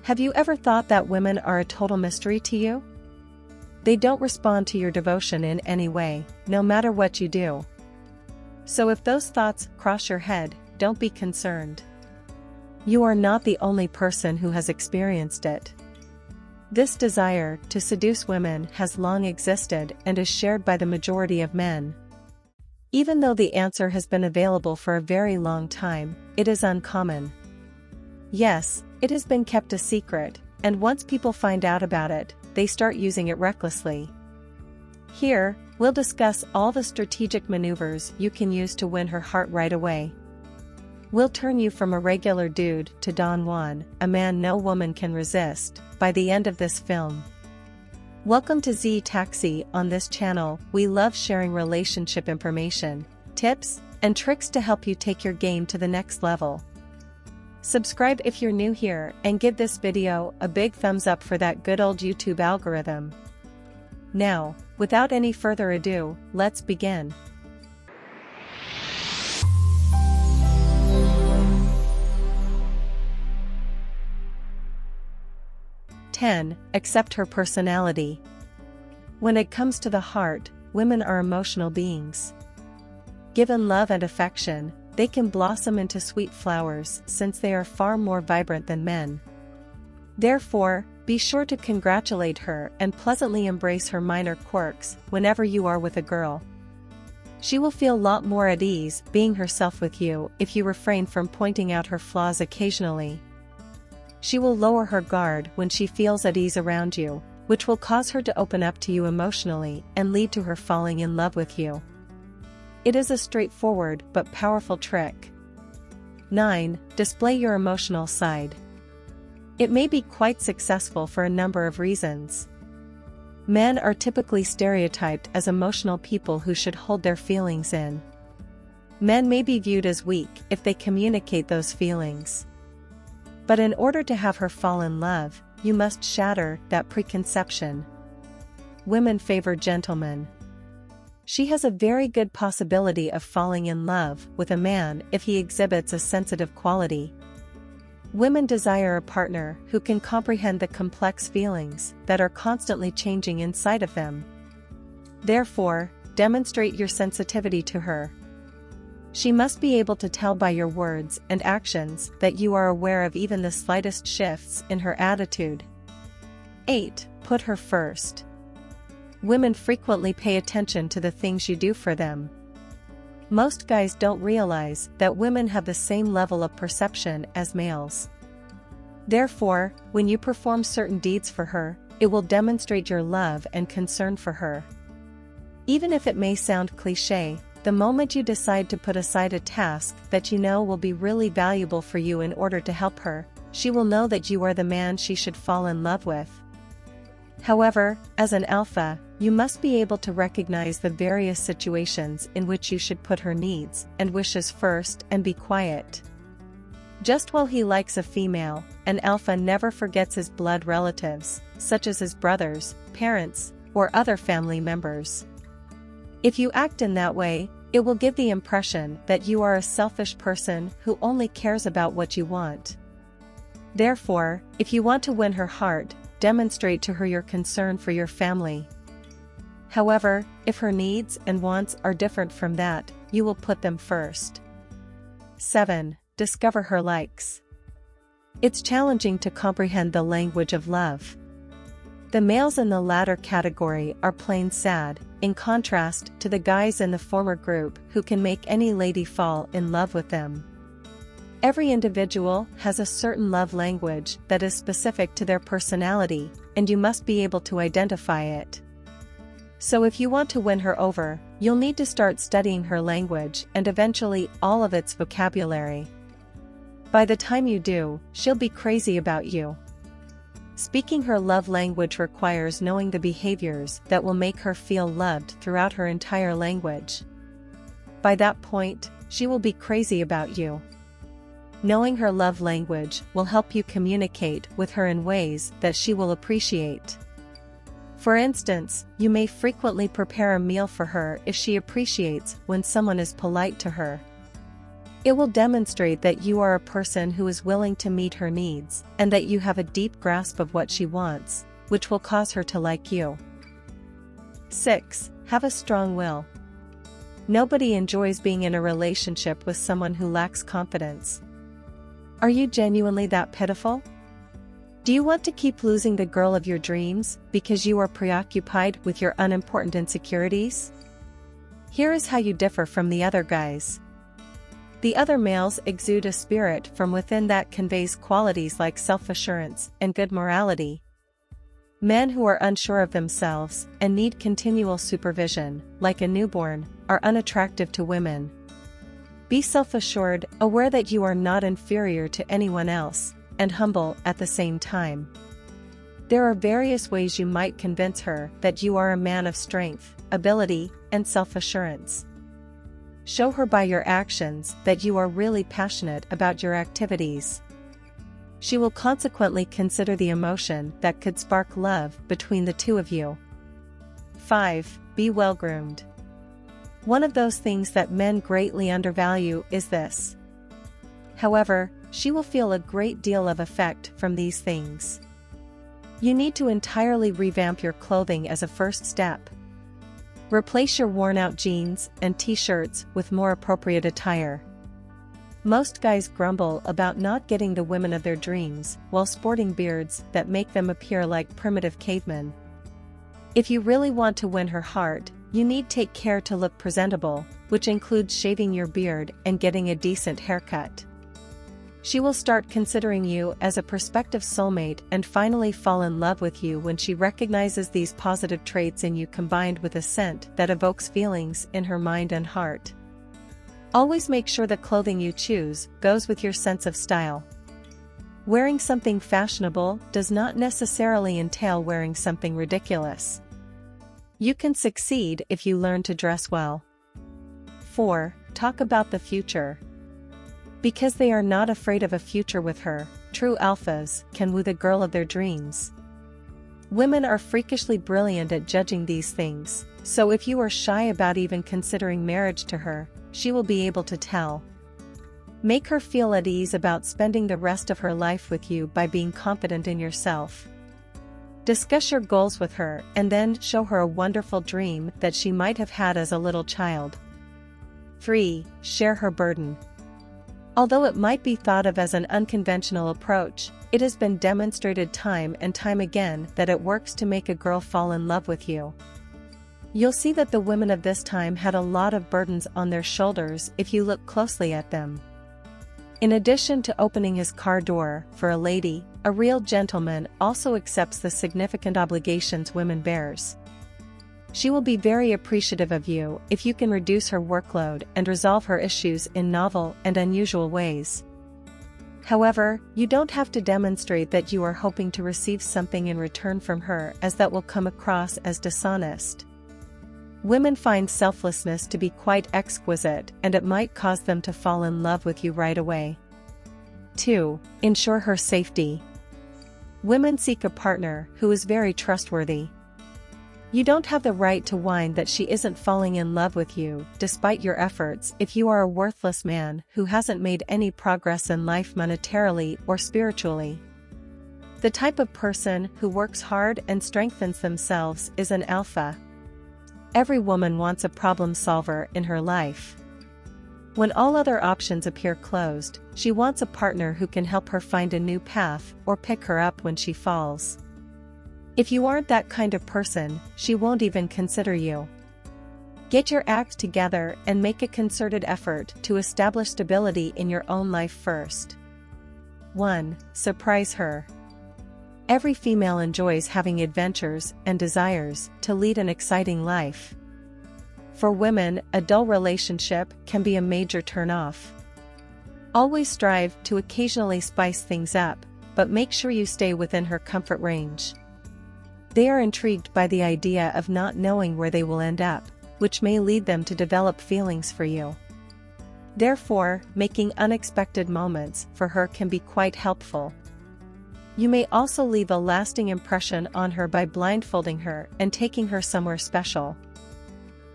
Have you ever thought that women are a total mystery to you? They don't respond to your devotion in any way, no matter what you do. So if those thoughts cross your head, don't be concerned. You are not the only person who has experienced it. This desire to seduce women has long existed and is shared by the majority of men. Even though the answer has been available for a very long time, it is uncommon. Yes, it has been kept a secret, and once people find out about it, they start using it recklessly. Here, we'll discuss all the strategic maneuvers you can use to win her heart right away. We'll turn you from a regular dude to Don Juan, a man no woman can resist, by the end of this film. Welcome to Z Taxi. On this channel, we love sharing relationship information, tips, and tricks to help you take your game to the next level. Subscribe if you're new here and give this video a big thumbs up for that good old YouTube algorithm. Now, without any further ado, let's begin. Accept her personality. When it comes to the heart, women are emotional beings. Given love and affection, they can blossom into sweet flowers since they are far more vibrant than men. Therefore, be sure to congratulate her and pleasantly embrace her minor quirks whenever you are with a girl. She will feel a lot more at ease being herself with you if you refrain from pointing out her flaws occasionally. She will lower her guard when she feels at ease around you, which will cause her to open up to you emotionally and lead to her falling in love with you. It is a straightforward but powerful trick. 9. Display your emotional side. It may be quite successful for a number of reasons. Men are typically stereotyped as emotional people who should hold their feelings in. Men may be viewed as weak if they communicate those feelings. But in order to have her fall in love, you must shatter that preconception. Women favor gentlemen. She has a very good possibility of falling in love with a man if he exhibits a sensitive quality. Women desire a partner who can comprehend the complex feelings that are constantly changing inside of them. Therefore, demonstrate your sensitivity to her. She must be able to tell by your words and actions that you are aware of even the slightest shifts in her attitude. 8. Put her first. Women frequently pay attention to the things you do for them. Most guys don't realize that women have the same level of perception as males. Therefore, when you perform certain deeds for her, it will demonstrate your love and concern for her. Even if it may sound cliché, the moment you decide to put aside a task that you know will be really valuable for you in order to help her, she will know that you are the man she should fall in love with. However, as an alpha, you must be able to recognize the various situations in which you should put her needs and wishes first and be quiet. Just while he likes a female, an alpha never forgets his blood relatives, such as his brothers, parents, or other family members. If you act in that way, it will give the impression that you are a selfish person who only cares about what you want. Therefore, if you want to win her heart, demonstrate to her your concern for your family. However, if her needs and wants are different from that, you will put them first. 7. Discover her likes. It's challenging to comprehend the language of love. The males in the latter category are plain sad, in contrast to the guys in the former group who can make any lady fall in love with them. Every individual has a certain love language that is specific to their personality, and you must be able to identify it. So if you want to win her over, you'll need to start studying her language and eventually all of its vocabulary. By the time you do, she'll be crazy about you. Speaking her love language requires knowing the behaviors that will make her feel loved throughout her entire language. By that point, she will be crazy about you. Knowing her love language will help you communicate with her in ways that she will appreciate. For instance, you may frequently prepare a meal for her if she appreciates when someone is polite to her. It will demonstrate that you are a person who is willing to meet her needs, and that you have a deep grasp of what she wants, which will cause her to like you. 6. Have a strong will. Nobody enjoys being in a relationship with someone who lacks confidence. Are you genuinely that pitiful? Do you want to keep losing the girl of your dreams because you are preoccupied with your unimportant insecurities? Here is how you differ from the other guys. The other males exude a spirit from within that conveys qualities like self-assurance and good morality. Men who are unsure of themselves and need continual supervision, like a newborn, are unattractive to women. Be self-assured, aware that you are not inferior to anyone else, and humble at the same time. There are various ways you might convince her that you are a man of strength, ability, and self-assurance. Show her by your actions that you are really passionate about your activities. She will consequently consider the emotion that could spark love between the two of you. 5. Be well groomed. One of those things that men greatly undervalue is this. However, she will feel a great deal of effect from these things. You need to entirely revamp your clothing as a first step. Replace your worn-out jeans and t-shirts with more appropriate attire. Most guys grumble about not getting the women of their dreams while sporting beards that make them appear like primitive cavemen. If you really want to win her heart, you need take care to look presentable, which includes shaving your beard and getting a decent haircut. She will start considering you as a prospective soulmate and finally fall in love with you when she recognizes these positive traits in you combined with a scent that evokes feelings in her mind and heart. Always make sure the clothing you choose goes with your sense of style. Wearing something fashionable does not necessarily entail wearing something ridiculous. You can succeed if you learn to dress well. 4. Talk about the future. Because they are not afraid of a future with her, true alphas can woo the girl of their dreams. Women are freakishly brilliant at judging these things, so if you are shy about even considering marriage to her, she will be able to tell. Make her feel at ease about spending the rest of her life with you by being confident in yourself. Discuss your goals with her and then show her a wonderful dream that she might have had as a little child. 3. Share her burden. Although it might be thought of as an unconventional approach, it has been demonstrated time and time again that it works to make a girl fall in love with you. You'll see that the women of this time had a lot of burdens on their shoulders if you look closely at them. In addition to opening his car door for a lady, a real gentleman also accepts the significant obligations women bears. She will be very appreciative of you if you can reduce her workload and resolve her issues in novel and unusual ways. However, you don't have to demonstrate that you are hoping to receive something in return from her, as that will come across as dishonest. Women find selflessness to be quite exquisite, and it might cause them to fall in love with you right away. 2. Ensure her safety. Women seek a partner who is very trustworthy. You don't have the right to whine that she isn't falling in love with you, despite your efforts, if you are a worthless man who hasn't made any progress in life monetarily or spiritually. The type of person who works hard and strengthens themselves is an alpha. Every woman wants a problem solver in her life. When all other options appear closed, she wants a partner who can help her find a new path or pick her up when she falls. If you aren't that kind of person, she won't even consider you. Get your act together and make a concerted effort to establish stability in your own life first. 1. Surprise her. Every female enjoys having adventures and desires to lead an exciting life. For women, a dull relationship can be a major turn-off. Always strive to occasionally spice things up, but make sure you stay within her comfort range. They are intrigued by the idea of not knowing where they will end up, which may lead them to develop feelings for you. Therefore, making unexpected moments for her can be quite helpful. You may also leave a lasting impression on her by blindfolding her and taking her somewhere special.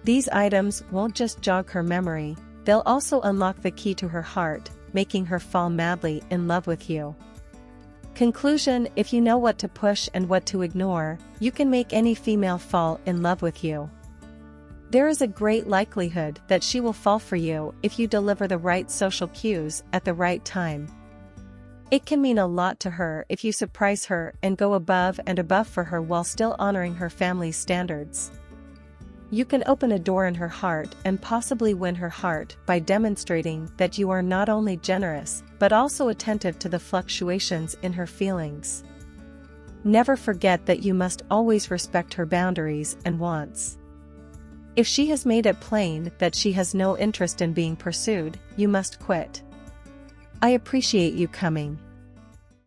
These items won't just jog her memory, They'll also unlock the key to her heart, making her fall madly in love with you. Conclusion: if you know what to push and what to ignore, you can make any female fall in love with you. There is a great likelihood that she will fall for you if you deliver the right social cues at the right time. It can mean a lot to her if you surprise her and go above and above for her while still honoring her family's standards. You can open a door in her heart and possibly win her heart by demonstrating that you are not only generous, but also attentive to the fluctuations in her feelings. Never forget that you must always respect her boundaries and wants. If she has made it plain that she has no interest in being pursued, you must quit. I appreciate you coming.